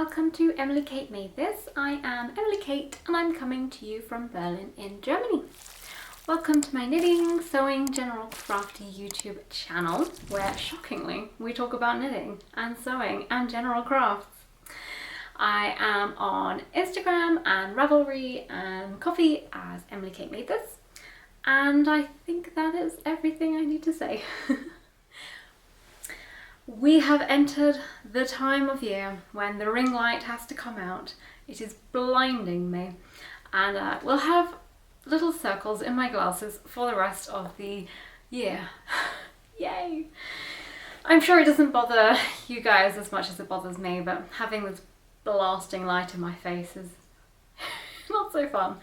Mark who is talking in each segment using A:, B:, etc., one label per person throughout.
A: welcome to Emily Kate Made This. I am Emily Kate and I'm coming to you from Berlin in Germany. Welcome to my knitting, sewing, general crafty YouTube channel where shockingly we talk about knitting and sewing and general crafts. I am on Instagram and Ravelry and Coffee as Emily Kate Made This, and I think that is everything I need to say. We have entered the time of year when the ring light has to come out. It is blinding me, and we'll have little circles in my glasses for the rest of the year. Yay! I'm sure it doesn't bother you guys as much as it bothers me, but having this blasting light in my face is not so fun.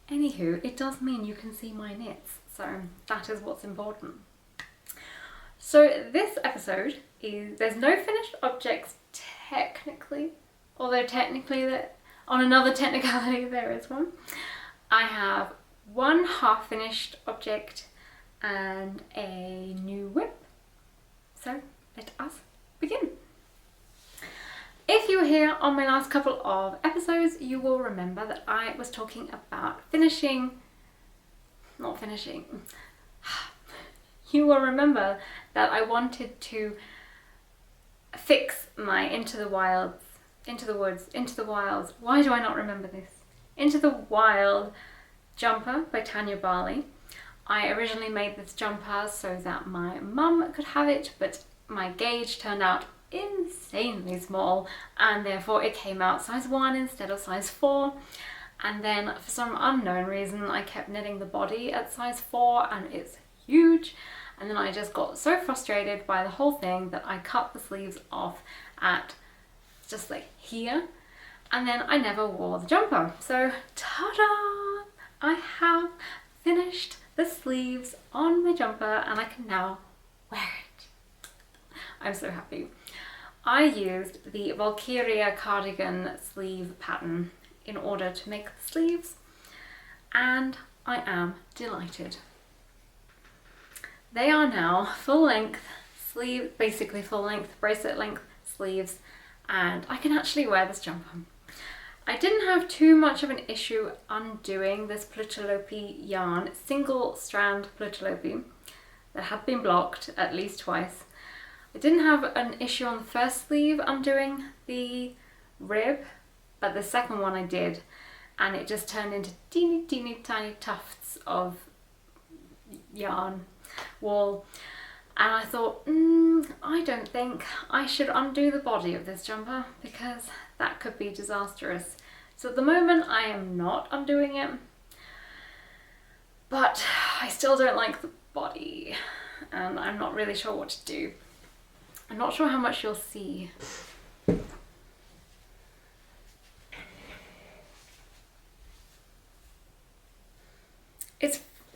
A: Anywho, it does mean you can see my knits, so that is what's important. So this episode is, there's no finished objects technically, although technically that on another technicality there is one. I have one half finished object and a new whip. So let us begin. If you were here on my last couple of episodes, you will remember that I was talking about you will remember that I wanted to fix my Into the Wilds, why do I not remember this? Into the Wild jumper by Tania Barley. I originally made this jumper so that my mum could have it, but my gauge turned out insanely small and therefore it came out size 1 instead of size 4. And then for some unknown reason I kept knitting the body at size 4 and it's huge. And then I just got so frustrated by the whole thing that I cut the sleeves off at just like here, and then I never wore the jumper. So ta-da! I have finished the sleeves on my jumper and I can now wear it. I'm so happy. I used the Valkyria cardigan sleeve pattern in order to make the sleeves, and I am delighted. They are now full length sleeve, basically full length, bracelet length sleeves, and I can actually wear this jumper. I didn't have too much of an issue undoing this Plötulopi yarn, single strand Plötulopi that had been blocked at least twice. I didn't have an issue on the first sleeve undoing the rib, but the second one I did, and it just turned into teeny tiny tufts of yarn wool, and I thought, I don't think I should undo the body of this jumper because that could be disastrous. So at the moment I am not undoing it, but I still don't like the body and I'm not really sure what to do. I'm not sure how much you'll see.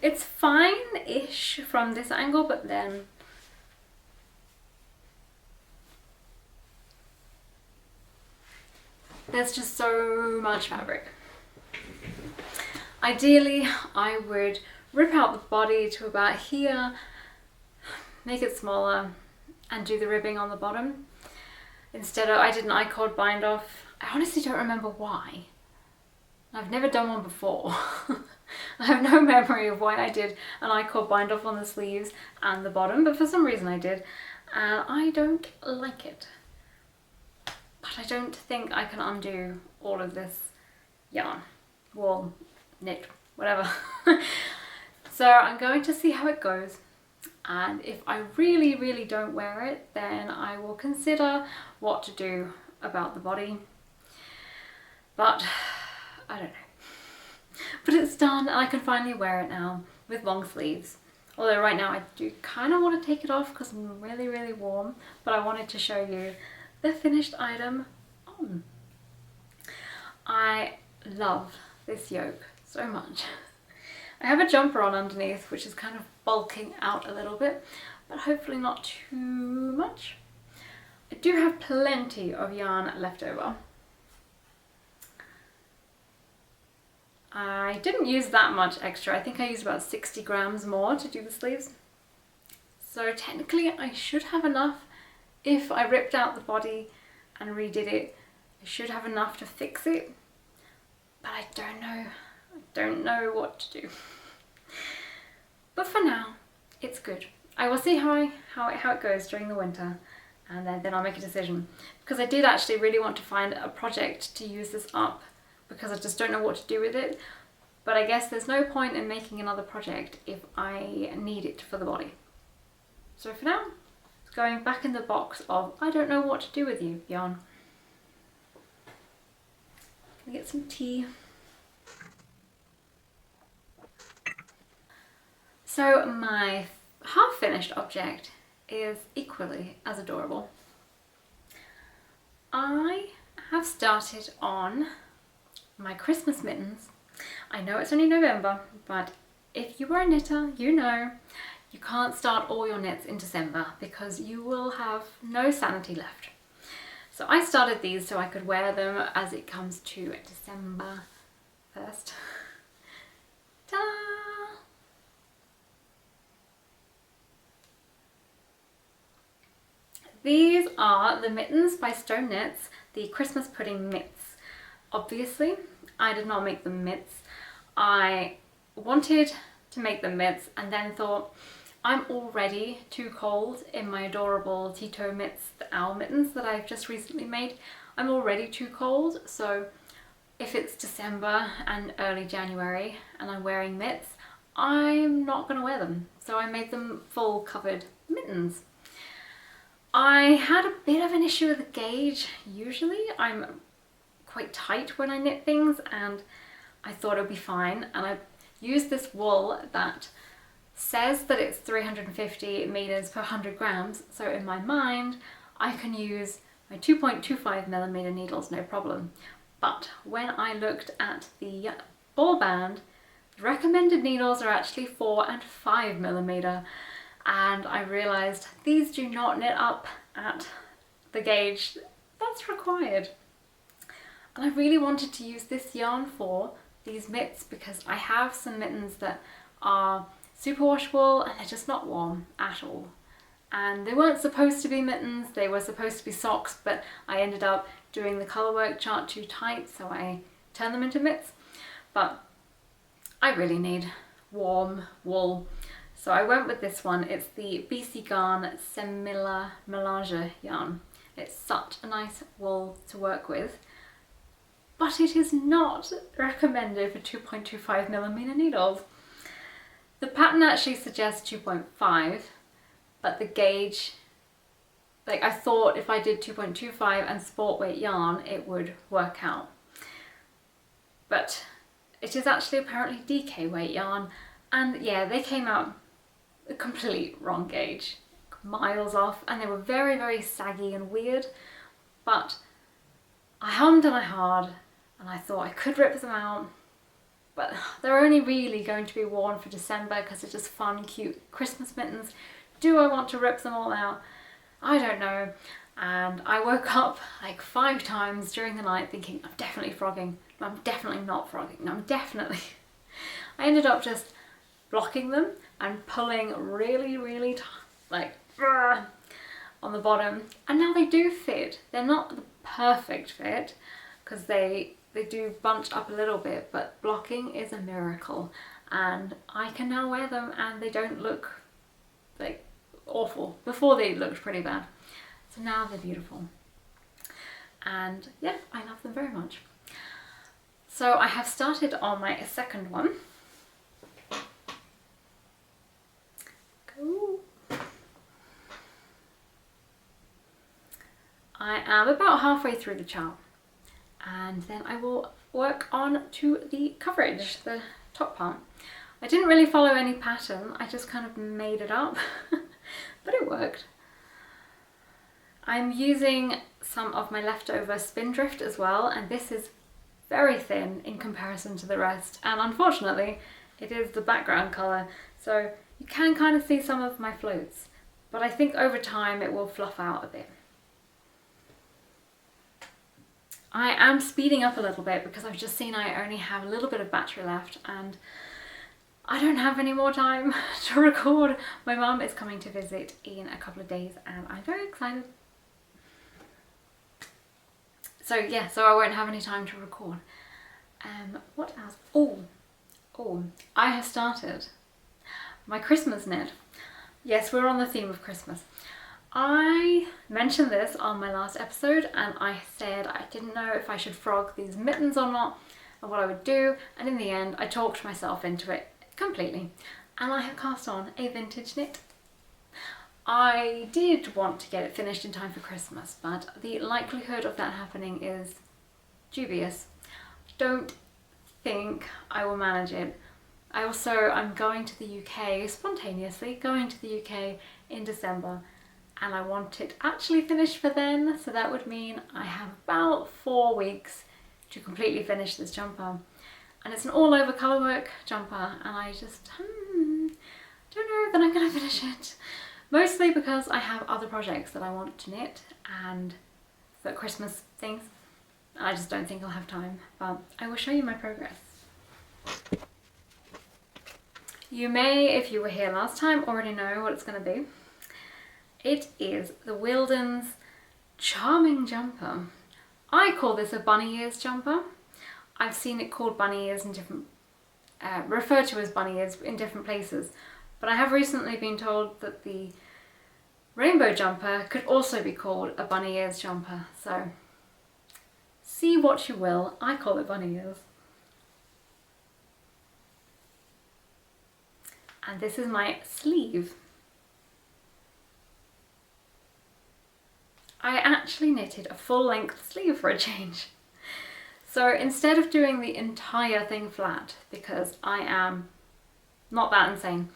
A: It's fine-ish from this angle, but then there's just so much fabric. Ideally, I would rip out the body to about here, make it smaller, and do the ribbing on the bottom. Instead of, I did an I-cord bind off. I honestly don't remember why. I've never done one before. I have no memory of why I did an I-cord bind off on the sleeves and the bottom, but for some reason I did, and I don't like it. But I don't think I can undo all of this yarn, wool, knit, whatever. So I'm going to see how it goes, and if I really don't wear it, then I will consider what to do about the body. But I don't know. But it's done and I can finally wear it now with long sleeves. Although right now I do kind of want to take it off because I'm really warm, but I wanted to show you the finished item on. I love this yoke so much. I have a jumper on underneath which is kind of bulking out a little bit, but hopefully not too much. I do have plenty of yarn left over. I didn't use that much extra. I think I used about 60 grams more to do the sleeves. So technically I should have enough if I ripped out the body and redid it. I should have enough to fix it, but I don't know what to do. But for now, it's good. I will see how it goes during the winter, and then I'll make a decision. Because I did actually really want to find a project to use this up, because I just don't know what to do with it. But I guess there's no point in making another project if I need it for the body. So for now, it's going back in the box of I don't know what to do with you yarn. Can I get some tea? So my half-finished object is equally as adorable. I have started on my Christmas mittens. I know it's only November, but if you are a knitter, you know you can't start all your knits in December because you will have no sanity left. So I started these so I could wear them as it comes to December 1st. Ta-da! These are the mittens by Stone Knits, the Christmas pudding mitts. Obviously, I did not make the mitts. I wanted to make the mitts and then thought, I'm already too cold in my adorable Tito mitts, the owl mittens that I've just recently made. I'm already too cold, so if it's December and early January and I'm wearing mitts, I'm not going to wear them. So I made them full covered mittens. I had a bit of an issue with the gauge. Usually I'm quite tight when I knit things, and I thought it would be fine, and I used this wool that says that it's 350 meters per 100 grams, so in my mind I can use my 2.25mm needles no problem. But when I looked at the ball band, the recommended needles are actually 4 and 5mm, and I realised these do not knit up at the gauge that's required. And I really wanted to use this yarn for these mitts because I have some mittens that are super washable and they're just not warm at all. And they weren't supposed to be mittens, they were supposed to be socks, but I ended up doing the colourwork chart too tight, so I turned them into mitts. But I really need warm wool. So I went with this one. It's the BC Garn Semilla Melange yarn. It's such a nice wool to work with, but it is not recommended for 2.25mm needles. The pattern actually suggests 2.5, but the gauge, like I thought if I did 2.25 and sport weight yarn, it would work out. But it is actually apparently DK weight yarn, and yeah, they came out a complete wrong gauge, miles off, and they were very, very saggy and weird. But I hummed and I hawed, and I thought I could rip them out, but they're only really going to be worn for December because they're just fun, cute Christmas mittens. Do I want to rip them all out? I don't know. And I woke up like 5 times during the night thinking, I'm definitely frogging. No, I'm definitely not frogging. No, I'm definitely. I ended up just blocking them and pulling really, really like on the bottom, and now they do fit. They're not the perfect fit because they do bunch up a little bit, but blocking is a miracle, and I can now wear them and they don't look like awful. Before they looked pretty bad, so now they're beautiful, and yeah, I love them very much. So I have started on my second one. Ooh. I am about halfway through the chart, and then I will work on to the coverage, the top part. I didn't really follow any pattern, I just kind of made it up, but it worked. I'm using some of my leftover Spindrift as well, and this is very thin in comparison to the rest, and unfortunately it is the background colour, so you can kind of see some of my floats, but I think over time it will fluff out a bit. I am speeding up a little bit because I've just seen I only have a little bit of battery left and I don't have any more time to record. My mum is coming to visit in a couple of days and I'm very excited. So yeah, so I won't have any time to record. What else? Oh, I have started my Christmas knit. Yes, we're on the theme of Christmas. I mentioned this on my last episode and I said I didn't know if I should frog these mittens or not and what I would do, and in the end I talked myself into it completely and I have cast on a vintage knit. I did want to get it finished in time for Christmas, but the likelihood of that happening is dubious. Don't think I will manage it. I'm going to the UK, spontaneously going to the UK in December, and I want it actually finished for then, so that would mean I have about 4 weeks to completely finish this jumper. And it's an all over colourwork jumper, and I just don't know that I'm going to finish it. Mostly because I have other projects that I want to knit and for Christmas things. I just don't think I'll have time, but I will show you my progress. You may, if you were here last time, already know what it's going to be. It is the Weldons Charming Jumper. I call this a bunny ears jumper. I've seen it called bunny ears in different, referred to as bunny ears in different places, but I have recently been told that the rainbow jumper could also be called a bunny ears jumper, so see what you will. I call it bunny ears. And this is my sleeve. I actually knitted a full-length sleeve for a change. So instead of doing the entire thing flat, because I am not that insane,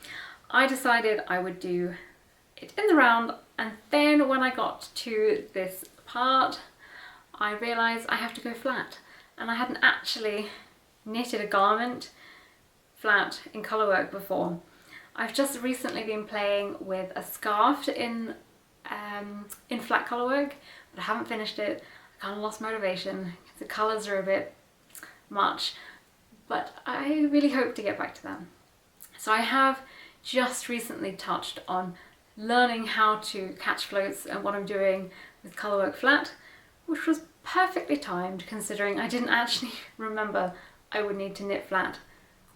A: I decided I would do it in the round, and then when I got to this part, I realised I have to go flat. And I hadn't actually knitted a garment flat in colourwork before. I've just recently been playing with a scarf in flat colourwork, but I haven't finished it. I kind of lost motivation. The colours are a bit much, but I really hope to get back to that. So I have just recently touched on learning how to catch floats and what I'm doing with colourwork flat, which was perfectly timed considering I didn't actually remember I would need to knit flat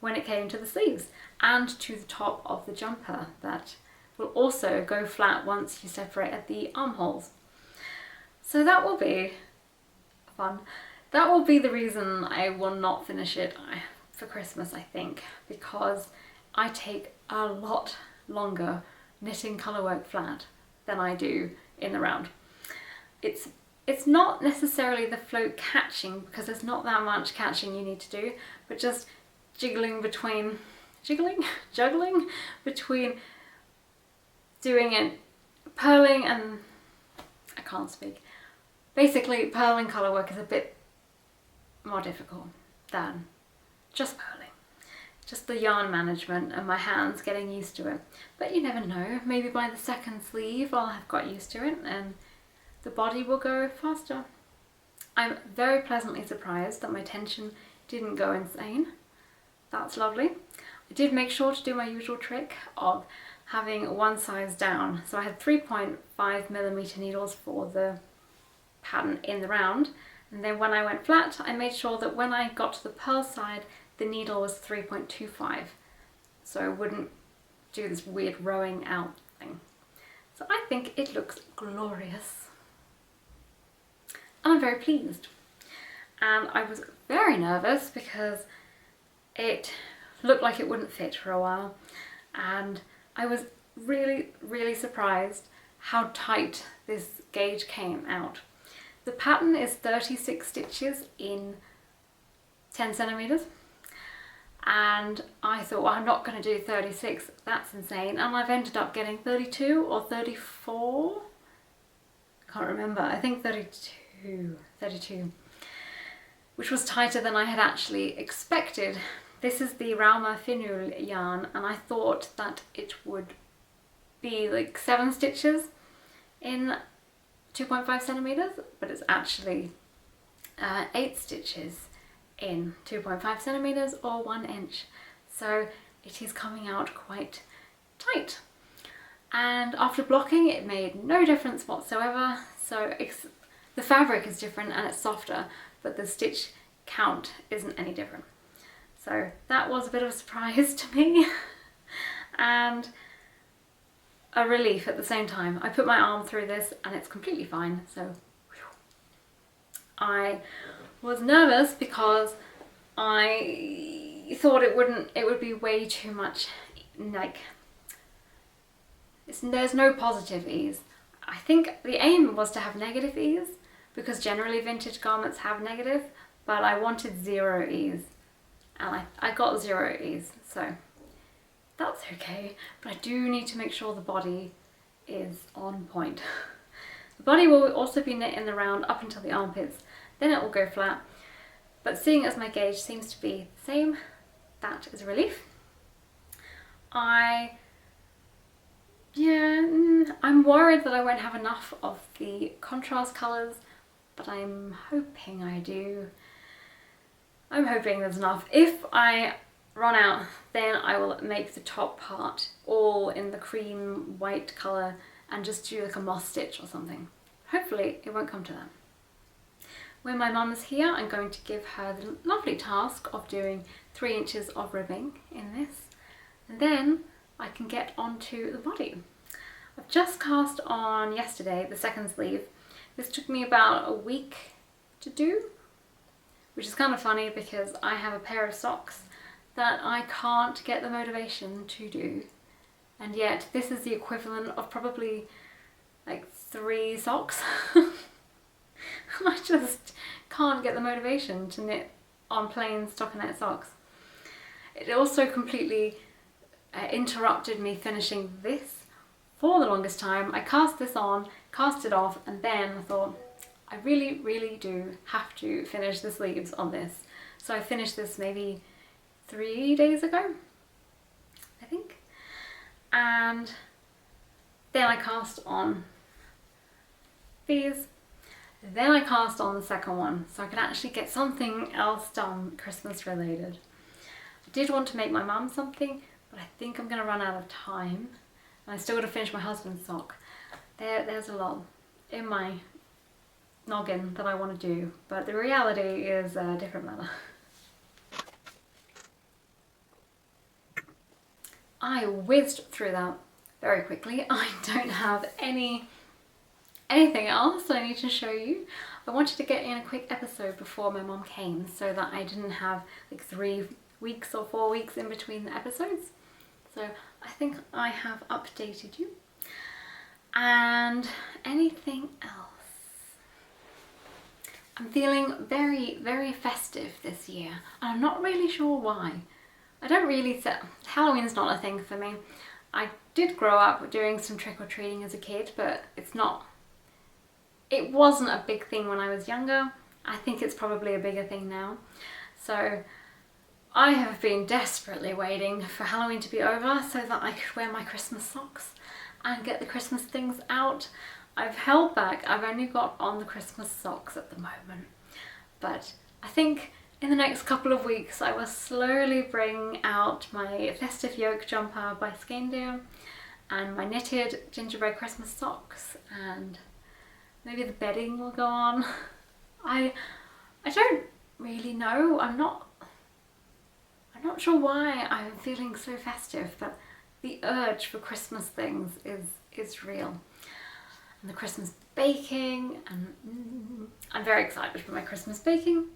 A: when it came to the sleeves and to the top of the jumper that will also go flat once you separate at the armholes. So that will be fun. That will be the reason I will not finish it for Christmas, I think, because I take a lot longer knitting colourwork flat than I do in the round. It's not necessarily the float catching, because there's not that much catching you need to do, but just juggling between doing it, purling and, I can't speak. Basically, purling colourwork is a bit more difficult than just purling. Just the yarn management and my hands getting used to it. But you never know, maybe by the second sleeve I'll have got used to it and the body will go faster. I'm very pleasantly surprised that my tension didn't go insane. That's lovely. I did make sure to do my usual trick of having one size down. So I had 3.5mm needles for the pattern in the round, and then when I went flat I made sure that when I got to the purl side the needle was 3.25, so I wouldn't do this weird rowing out thing. So I think it looks glorious and I'm very pleased. And I was very nervous because it looked like it wouldn't fit for a while, and I was really surprised how tight this gauge came out. The pattern is 36 stitches in 10 centimeters, and I thought, well, I'm not going to do 36, that's insane, and I've ended up getting 32 or 34, can't remember, I think 32, which was tighter than I had actually expected. This is the Rauma Finull yarn, and I thought that it would be like 7 stitches in 2.5 centimeters, but it's actually 8 stitches in 2.5 centimeters or 1 inch. So it is coming out quite tight. And after blocking, it made no difference whatsoever. So The fabric is different and it's softer, but the stitch count isn't any different. So that was a bit of a surprise to me and a relief at the same time. I put my arm through this and it's completely fine. So I was nervous because I thought it would be way too much, like, there's no positive ease. I think the aim was to have negative ease because generally vintage garments have negative, but I wanted 0 ease and I got 0 ease, so that's okay. But I do need to make sure the body is on point. The body will also be knit in the round up until the armpits, then it will go flat. But seeing as my gauge seems to be the same, that is a relief. I'm worried that I won't have enough of the contrast colours, but I'm hoping I do. I'm hoping there's enough. If I run out, then I will make the top part all in the cream white colour and just do like a moss stitch or something. Hopefully it won't come to that. When my mum is here, I'm going to give her the lovely task of doing 3 inches of ribbing in this, and then I can get onto the body. I've just cast on yesterday the second sleeve. This took me about a week to do, which is kind of funny because I have a pair of socks that I can't get the motivation to do, and yet this is the equivalent of probably like 3 socks. I just can't get the motivation to knit on plain stockinette socks. It also completely interrupted me finishing this for the longest time. I cast this on, cast it off, and then I thought, I really, really do have to finish the sleeves on this. So I finished this maybe 3 days ago, I think. And then I cast on these. Then I cast on the second one, so I can actually get something else done Christmas related. I did want to make my mum something, but I think I'm going to run out of time. And I still got to finish my husband's sock. There's a lot in my noggin that I want to do, but the reality is a different matter. I whizzed through that very quickly. I don't have anything else I need to show you. I wanted to get in a quick episode before my mom came so that I didn't have like 3 weeks or 4 weeks in between the episodes. So I think I have updated you. And anything else? I'm feeling very, very festive this year. And I'm not really sure why. I don't really Halloween's not a thing for me. I did grow up doing some trick-or-treating as a kid, but it wasn't a big thing when I was younger. I think it's probably a bigger thing now. So I have been desperately waiting for Halloween to be over so that I could wear my Christmas socks and get the Christmas things out. I've held back. I've only got on the Christmas socks at the moment. But I think in the next couple of weeks I will slowly bring out my festive yoke jumper by Skein and my knitted gingerbread Christmas socks, and maybe the bedding will go on. I don't really know. I'm not sure why I'm feeling so festive, but the urge for Christmas things is real. And the Christmas baking, and I'm very excited for my Christmas baking.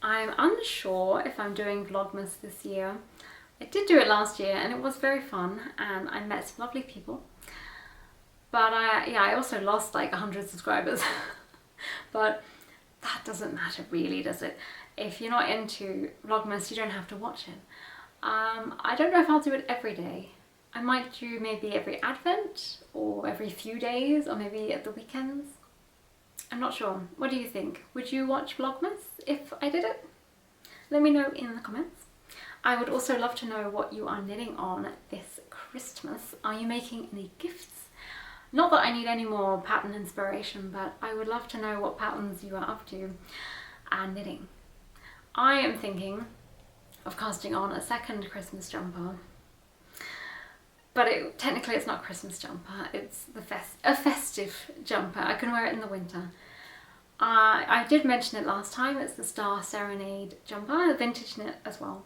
A: I'm unsure if I'm doing Vlogmas this year. I did do it last year and it was very fun and I met some lovely people. But I also lost like 100 subscribers. But that doesn't matter really, does it? If you're not into Vlogmas, you don't have to watch it. I don't know if I'll do it every day. I might do maybe every Advent or every few days or maybe at the weekends. I'm not sure. What do you think? Would you watch Vlogmas if I did it? Let me know in the comments. I would also love to know what you are knitting on this Christmas. Are you making any gifts? Not that I need any more pattern inspiration, but I would love to know what patterns you are up to and knitting. I am thinking of casting on a second Christmas jumper, but technically it's not a Christmas jumper, it's a festive jumper. I can wear it in the winter. I did mention it last time, it's the Star Serenade jumper, a vintage knit as well.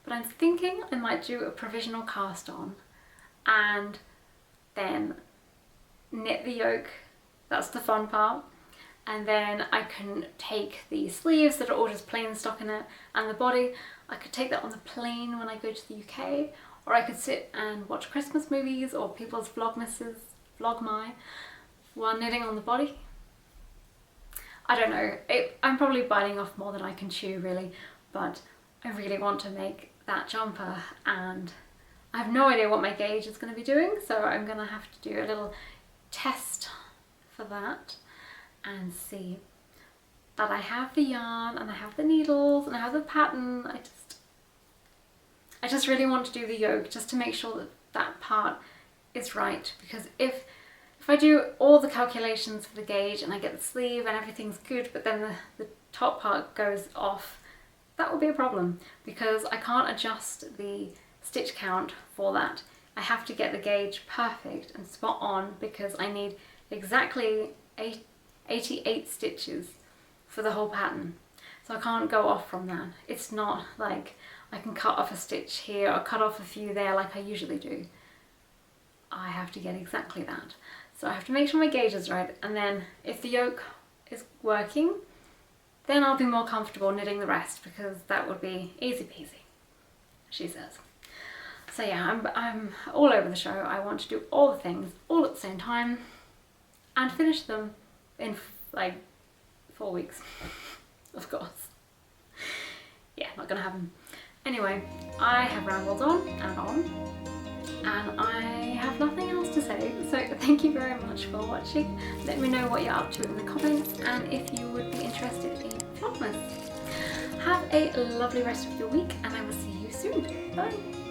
A: But I'm thinking I might do a provisional cast on and then knit the yoke, that's the fun part. And then I can take the sleeves that are all just plain stock in it and the body, I could take that on the plane when I go to the UK, or I could sit and watch Christmas movies or people's vlogmases, vlogmy, while knitting on the body. I don't know, I'm probably biting off more than I can chew really, but I really want to make that jumper and I have no idea what my gauge is going to be doing, so I'm going to have to do a little test for that and see that I have the yarn and I have the needles and I have the pattern. I just really want to do the yoke just to make sure that that part is right, because if I do all the calculations for the gauge and I get the sleeve and everything's good, but then the top part goes off, that will be a problem because I can't adjust the stitch count for that. I have to get the gauge perfect and spot on because I need exactly 88 stitches for the whole pattern. So I can't go off from that. It's not like I can cut off a stitch here or cut off a few there like I usually do. I have to get exactly that. So I have to make sure my gauge is right, and then if the yoke is working, then I'll be more comfortable knitting the rest because that would be easy peasy, she says. So yeah, I'm all over the show. I want to do all the things all at the same time and finish them in like 4 weeks, of course. Yeah, not gonna happen. Anyway, I have rambled on and I have nothing else to say, so thank you very much for watching. Let me know what you're up to in the comments and if you would be interested in Vlogmas. Have a lovely rest of your week and I will see you soon. Bye!